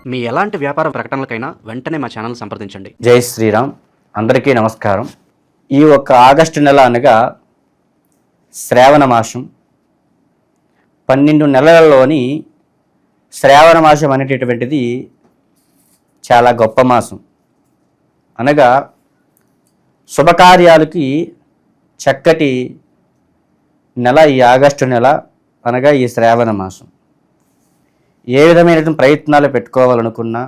మీ ఎలాంటి వ్యాపార ప్రకటనలకైనా వెంటనే మా ఛానల్ సంప్రదించండి. జై శ్రీరామ్. అందరికీ నమస్కారం. ఈ ఒక్క ఆగస్టు నెల అనగా శ్రావణ మాసం. 12 నెలలలోని శ్రావణ మాసం అనేటటువంటిది చాలా గొప్ప మాసం. అనగా శుభకార్యాలకి చక్కటి నెల ఈ ఆగస్టు నెల, అనగా ఈ శ్రావణ మాసం. ఏ విధమైన ప్రయత్నాలు పెట్టుకోవాలనుకున్నా,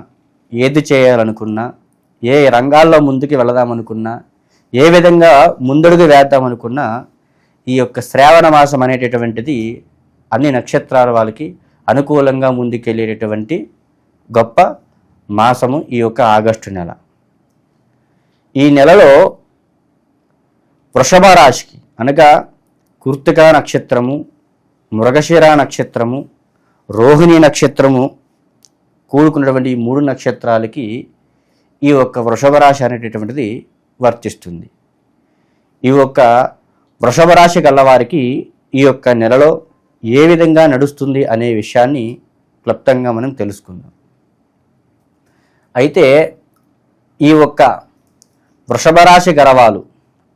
ఏది చేయాలనుకున్నా, ఏ రంగాల్లో ముందుకు వెళదామనుకున్నా, ఏ విధంగా ముందడుగు వేద్దామనుకున్నా, ఈ యొక్క శ్రావణ మాసం అనేటటువంటిది అన్ని నక్షత్రాల వాళ్ళకి అనుకూలంగా ముందుకెళ్ళేటటువంటి గొప్ప మాసము ఈ యొక్క ఆగస్టు నెల. ఈ నెలలో వృషభ రాశికి అనగా కృత్తికా నక్షత్రము, మృగశిర నక్షత్రము, రోహిణి నక్షత్రము కూడుకున్నటువంటి ఈ 3 నక్షత్రాలకి ఈ ఒక్క వృషభ రాశి అనేటటువంటిది వర్తిస్తుంది. ఈ ఒక్క వృషభ రాశి గలవారికి ఈ యొక్క నెలలో ఏ విధంగా నడుస్తుంది అనే విషయాన్ని క్లుప్తంగా మనం తెలుసుకుందాం. అయితే ఈ ఒక్క వృషభ రాశి గలవారు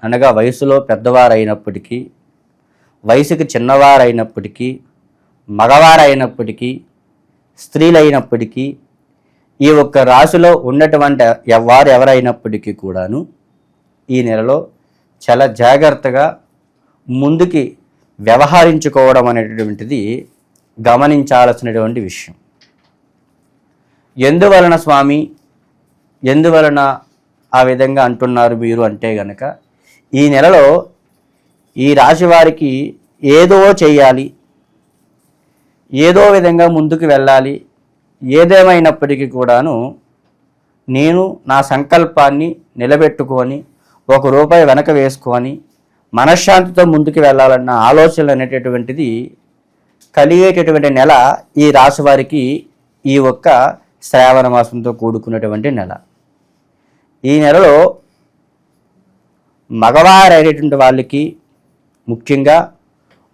అనగా వయసులో పెద్దవారైనప్పటికీ, వయసుకి చిన్నవారైనప్పటికీ, మగవారైనప్పటికీ, స్త్రీలైనప్పటికీ, ఈ ఒక్క రాశిలో ఉన్నటువంటి వారు ఎవరైనప్పటికీ కూడాను ఈ నెలలో చాలా జాగ్రత్తగా ముందుకి వ్యవహరించుకోవడం అనేటటువంటిది గమనించాల్సినటువంటి విషయం. ఎందువలన స్వామి, ఎందువలన ఆ విధంగా అంటున్నారు మీరు అంటే గనక, ఈ నెలలో ఈ రాశి వారికి ఏదో చేయాలి, ఏదో విధంగా ముందుకు వెళ్ళాలి, ఏదేమైనప్పటికీ కూడాను నేను నా సంకల్పాన్ని నిలబెట్టుకొని ₹1 వెనక వేసుకొని మనశ్శాంతితో ముందుకు వెళ్ళాలన్న ఆలోచనలు అనేటటువంటిది కలిగేటటువంటి నెల ఈ రాశి వారికి ఈ ఒక్క శ్రావణ మాసంతో కూడుకున్నటువంటి నెల. ఈ నెలలో మగవారైనటువంటి వాళ్ళకి, ముఖ్యంగా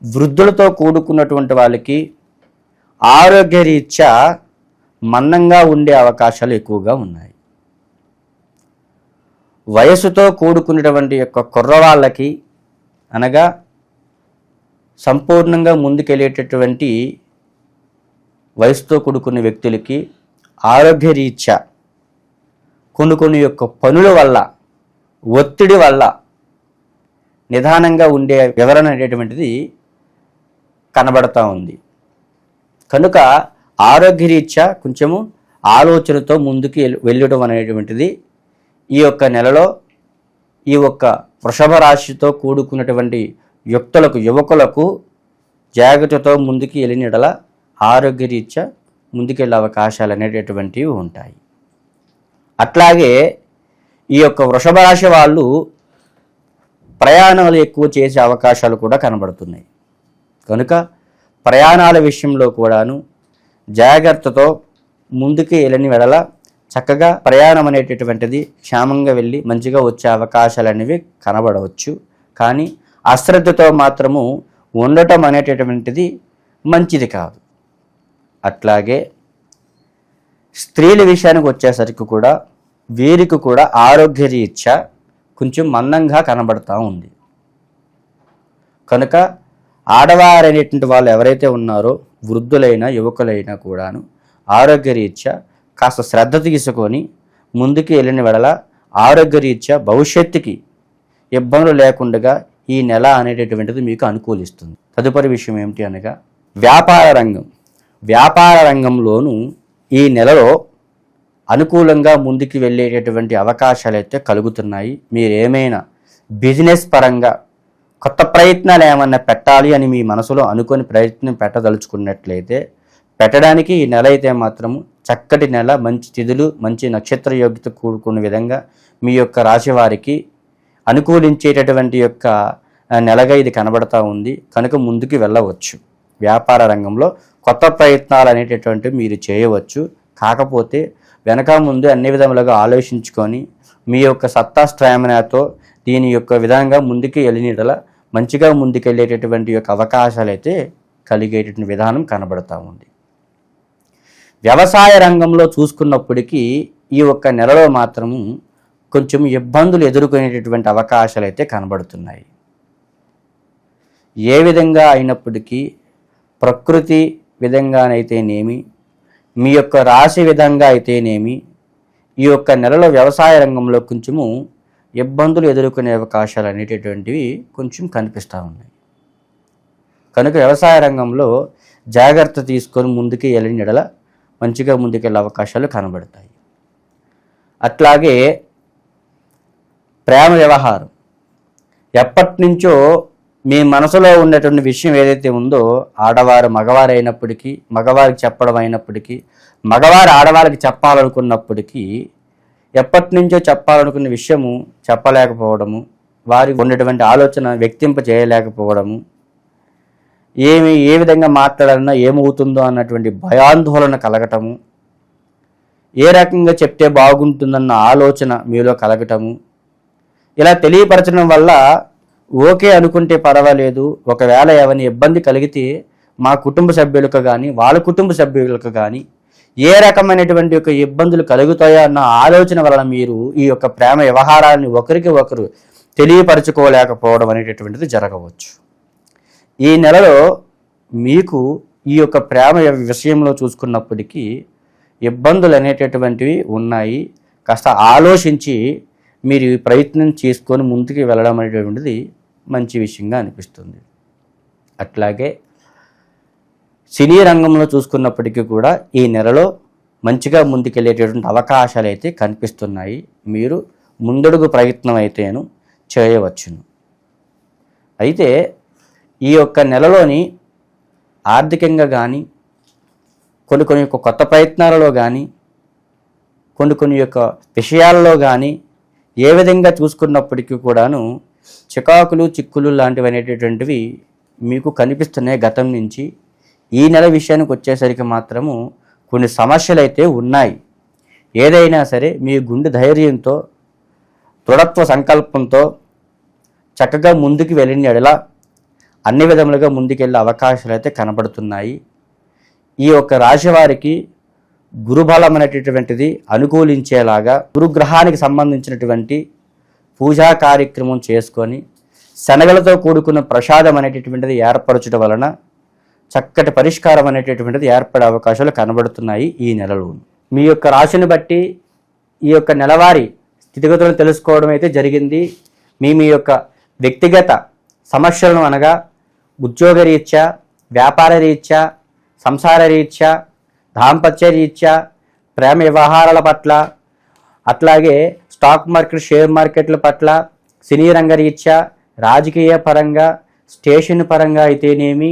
వృద్ధులతో కూడుకున్నటువంటి వాళ్ళకి ఆరోగ్యరీత్యా మందంగా ఉండే అవకాశాలు ఎక్కువగా ఉన్నాయి. వయసుతో కూడుకున్నటువంటి యొక్క కుర్రవాళ్ళకి అనగా సంపూర్ణంగా ముందుకెళ్ళేటటువంటి వయసుతో కూడుకున్న వ్యక్తులకి ఆరోగ్యరీత్యా కొన్ని యొక్క పనుల వల్ల, ఒత్తిడి వల్ల నిదానంగా ఉండే వివరణ అనేటువంటిది కనబడతా ఉంది. కనుక ఆరోగ్యరీత్యా కొంచెము ఆలోచనతో ముందుకు వెళ్ళడం అనేటువంటిది ఈ యొక్క నెలలో ఈ ఒక్క వృషభ రాశితో కూడుకున్నటువంటి యువకులకు జాగ్రత్తతో ముందుకు వెళ్ళినడల ఆరోగ్యరీత్యా ముందుకెళ్ళే అవకాశాలు అనేటటువంటివి ఉంటాయి. అట్లాగే ఈ యొక్క వృషభ రాశి వాళ్ళు ప్రయాణాలు ఎక్కువ చేసే అవకాశాలు కూడా కనబడుతున్నాయి. కనుక ప్రయాణాల విషయంలో కూడాను జాగ్రత్తతో ముందుకు వెళ్ళని వెడల చక్కగా ప్రయాణం అనేటటువంటిది క్షేమంగా వెళ్ళి మంచిగా వచ్చే అవకాశాలు అనేవి కనబడవచ్చు. కానీ అశ్రద్ధతో మాత్రము ఉండటం అనేటటువంటిది మంచిది కాదు. అట్లాగే స్త్రీల విషయానికి వచ్చేసరికి కూడా వీరికి కూడా ఆరోగ్యరీత్యా కొంచెం మందంగా కనబడతా ఉంది. కనుక ఆడవారైనటువంటి వాళ్ళు ఎవరైతే ఉన్నారో వృద్ధులైనా యువకులైనా కూడాను ఆరోగ్యరీత్యా కాస్త శ్రద్ధ తీసుకొని ముందుకు వెళ్ళిన వెడల ఆరోగ్యరీత్యా భవిష్యత్తుకి ఇబ్బందులు లేకుండా ఈ నెల అనేటటువంటిది మీకు అనుకూలిస్తుంది. తదుపరి విషయం ఏమిటి అనగా వ్యాపార రంగంలోనూ ఈ నెలలో అనుకూలంగా ముందుకు వెళ్ళేటటువంటి అవకాశాలు అయితే కలుగుతున్నాయి. మీరేమైనా బిజినెస్ పరంగా కొత్త ప్రయత్నాలు ఏమన్నా పెట్టాలి అని మీ మనసులో అనుకొని ప్రయత్నం పెట్టదలుచుకున్నట్లయితే పెట్టడానికి ఈ నెల అయితే మాత్రము చక్కటి నెల. మంచి తిథులు, మంచి నక్షత్ర యోగ్యత కూడుకున్న విధంగా మీ యొక్క రాశి వారికి అనుకూలించేటటువంటి యొక్క నెలగా ఇది కనబడతా ఉంది. కనుక ముందుకు వెళ్ళవచ్చు. వ్యాపార రంగంలో కొత్త ప్రయత్నాలు అనేటటువంటివి మీరు చేయవచ్చు. కాకపోతే వెనక ముందు అన్ని విధములుగా ఆలోచించుకొని మీ యొక్క సత్తా స్ట్రామినాతో దీని యొక్క విధంగా ముందుకు వెళ్ళినట్ల మంచిగా ముందుకెళ్ళేటటువంటి యొక్క అవకాశాలు అయితే కలిగేటటువంటి విధానం కనబడతా ఉంది. వ్యవసాయ రంగంలో చూసుకున్నప్పటికీ ఈ ఒక్క నెలలో మాత్రము కొంచెం ఇబ్బందులు ఎదుర్కొనేటటువంటి అవకాశాలు అయితే కనబడుతున్నాయి. ఏ విధంగా అయినప్పటికీ ప్రకృతి విధంగానైతేనేమి, మీ యొక్క రాశి విధంగా అయితేనేమి, ఈ యొక్క నెలలో వ్యవసాయ రంగంలో కొంచెము ఇబ్బందులు ఎదుర్కొనే అవకాశాలు అనేటటువంటివి కొంచెం కనిపిస్తూ ఉన్నాయి. కనుక వ్యవసాయ రంగంలో జాగ్రత్త తీసుకొని ముందుకు వెళ్ళిన ఎడల మంచిగా ముందుకెళ్ళే అవకాశాలు కనబడతాయి. అట్లాగే ప్రేమ వ్యవహారం ఎప్పటి నుంచో మీ మనసులో ఉన్నటువంటి విషయం ఏదైతే ఉందో, ఆడవారు మగవారు అయినప్పటికీ, మగవారికి చెప్పడం అయినప్పటికీ, మగవారు ఆడవారికి చెప్పాలనుకున్నప్పటికీ, ఎప్పటి నుంచో చెప్పాలనుకున్న విషయము చెప్పలేకపోవడము, వారికి ఉన్నటువంటి ఆలోచన వ్యక్తింప చేయలేకపోవడము, ఏ విధంగా మాట్లాడాలన్నా ఏమవుతుందో అన్నటువంటి భయాందోళన కలగటము, ఏ రకంగా చెప్తే బాగుంటుందన్న ఆలోచన మీలో కలగటము, ఇలా తెలియపరచడం వల్ల ఓకే అనుకుంటే పర్వాలేదు, ఒకవేళ ఏమైనా ఇబ్బంది కలిగితే మా కుటుంబ సభ్యులకు కానీ వాళ్ళ కుటుంబ సభ్యులకు కానీ ఏ రకమైనటువంటి యొక్క ఇబ్బందులు కలుగుతాయో అన్న ఆలోచన వలన మీరు ఈ యొక్క ప్రేమ వ్యవహారాన్ని ఒకరికి ఒకరు తెలియపరచుకోలేకపోవడం అనేటటువంటిది జరగవచ్చు. ఈ నెలలో మీకు ఈ యొక్క ప్రేమ విషయంలో చూసుకున్నప్పటికీ ఇబ్బందులు అనేటటువంటివి ఉన్నాయి. కాస్త ఆలోచించి మీరు ఈ ప్రయత్నం చేసుకొని ముందుకు వెళ్ళడం అనేటువంటిది మంచి విషయంగా అనిపిస్తుంది. అట్లాగే సినీ రంగంలో చూసుకున్నప్పటికీ కూడా ఈ నెలలో మంచిగా ముందుకెళ్ళేటటువంటి అవకాశాలు అయితే కనిపిస్తున్నాయి. మీరు ముందడుగు ప్రయత్నం అయితేను చేయవచ్చును. అయితే ఈ యొక్క నెలలోని ఆర్థికంగా కానీ, కొన్ని యొక్క కొత్త ప్రయత్నాలలో కానీ, కొన్ని యొక్క విషయాలలో కానీ ఏ విధంగా చూసుకున్నప్పటికీ కూడాను చికాకులు చిక్కులు లాంటివి అనేటటువంటివి మీకు కనిపిస్తున్నాయి గతం నుంచి. ఈ నెల విషయానికి వచ్చేసరికి మాత్రము కొన్ని సమస్యలు అయితే ఉన్నాయి. ఏదైనా సరే మీ గుండె ధైర్యంతో, దృఢత్వ సంకల్పంతో చక్కగా ముందుకు వెళ్ళిన ఎడల అన్ని విధములుగా ముందుకెళ్ళే అవకాశాలు అయితే కనబడుతున్నాయి. ఈ యొక్క రాశి వారికి గురుబలం అనేటటువంటిది అనుకూలించేలాగా గురుగ్రహానికి సంబంధించినటువంటి పూజా కార్యక్రమం చేసుకొని శనగలతో కూడుకున్న ప్రసాదం అనేటటువంటిది ఏర్పరచడం వలన చక్కటి పరిష్కారం అనేటటువంటిది ఏర్పడే అవకాశాలు కనబడుతున్నాయి ఈ నెలలో. మీ యొక్క రాశిని బట్టి ఈ యొక్క నెలవారీ స్థితిగతులను తెలుసుకోవడం అయితే జరిగింది. మీ యొక్క వ్యక్తిగత సమస్యలను అనగా ఉద్యోగ రీత్యా, వ్యాపార రీత్యా, సంసార రీత్యా, దాంపత్య రీత్యా, ప్రేమ వ్యవహారాల పట్ల, అట్లాగే స్టాక్ మార్కెట్, షేర్ మార్కెట్ల పట్ల, సినీ రంగ రీత్యా, రాజకీయ పరంగా, స్టేషన్ పరంగా అయితేనేమి,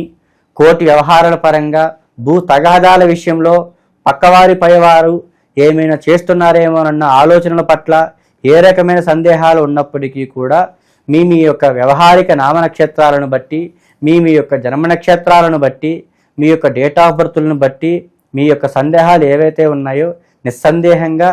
కోర్టు వ్యవహారాల పరంగా, భూ తగాదాల విషయంలో పక్కవారి పైవారు ఏమైనా చేస్తున్నారేమోనన్న ఆలోచనల పట్ల ఏ రకమైన సందేహాలు ఉన్నప్పటికీ కూడా మీ యొక్క వ్యవహారిక నామ నక్షత్రాలను బట్టి, మీ యొక్క జన్మ నక్షత్రాలను బట్టి, మీ యొక్క డేట్ ఆఫ్ బర్త్లను బట్టి మీ యొక్క సందేహాలు ఏవైతే ఉన్నాయో నిస్సందేహంగా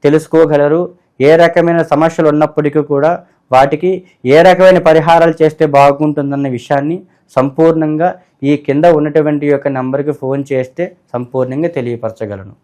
తెలుసుకోగలరు. ఏ రకమైన సమస్యలు ఉన్నప్పటికీ కూడా వాటికి ఏ రకమైన పరిహారాలు చేస్తే బాగుంటుందన్న విషయాన్ని సంపూర్ణంగా ఈ కింద ఉన్నటువంటి యొక్క నంబర్కి ఫోన్ చేస్తే సంపూర్ణంగా తెలియపరచగలను.